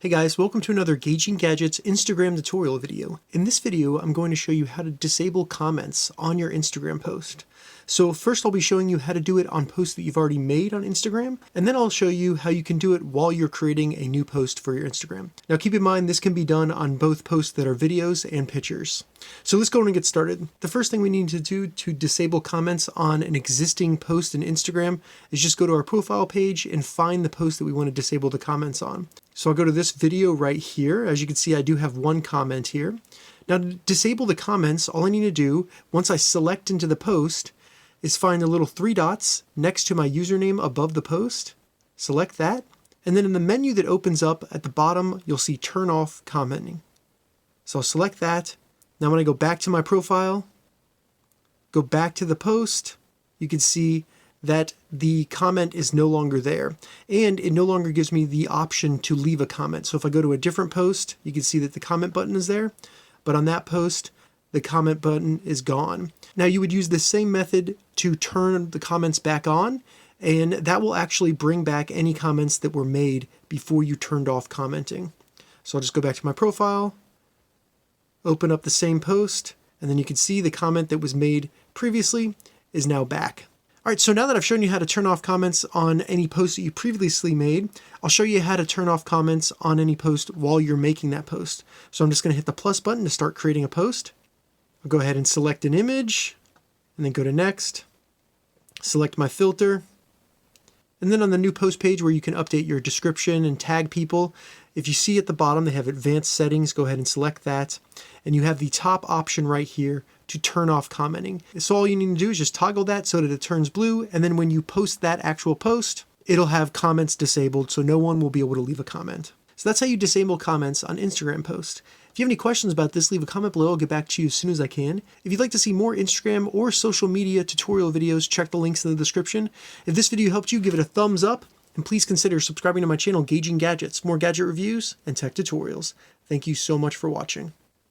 Hey guys, welcome to another Gauging Gadgets Instagram tutorial video. In this video, I'm going to show you how to disable comments on your Instagram post. So first I'll be showing you how to do it on posts that you've already made on Instagram, and then I'll show you how you can do it while you're creating a new post for your Instagram. Now keep in mind, this can be done on both posts that are videos and pictures. So let's go and get started. The first thing we need to do to disable comments on an existing post in Instagram is just go to our profile page and find the post that we want to disable the comments on. So I'll go to this video right here. As you can see, I do have one comment here. Now to disable the comments, all I need to do, once I select into the post, is find the little three dots next to my username above the post, select that, and then in the menu that opens up at the bottom, you'll see turn off commenting. So I'll select that. Now when I go back to my profile, go back to the post, you can see that the comment is no longer there, and it no longer gives me the option to leave a comment. So if I go to a different post, you can see that the comment button is there, but on that post, the comment button is gone. Now you would use the same method to turn the comments back on, and that will actually bring back any comments that were made before you turned off commenting. So I'll just go back to my profile, open up the same post, and then you can see the comment that was made previously is now back. All right, so now that I've shown you how to turn off comments on any post that you previously made, I'll show you how to turn off comments on any post while you're making that post. So I'm just going to hit the plus button to start creating a post. I'll go ahead and select an image, and then go to next, select my filter, and then on the new post page where you can update your description and tag people, if you see at the bottom they have advanced settings, go ahead and select that, and you have the top option right here to turn off commenting. So all you need to do is just toggle that so that it turns blue, and then when you post that actual post, it'll have comments disabled so no one will be able to leave a comment. So that's how you disable comments on Instagram posts. If you have any questions about this, leave a comment below. I'll get back to you as soon as I can. If you'd like to see more Instagram or social media tutorial videos, check the links in the description. If this video helped you, give it a thumbs up, and please consider subscribing to my channel, Gauging Gadgets, more gadget reviews and tech tutorials. Thank you so much for watching.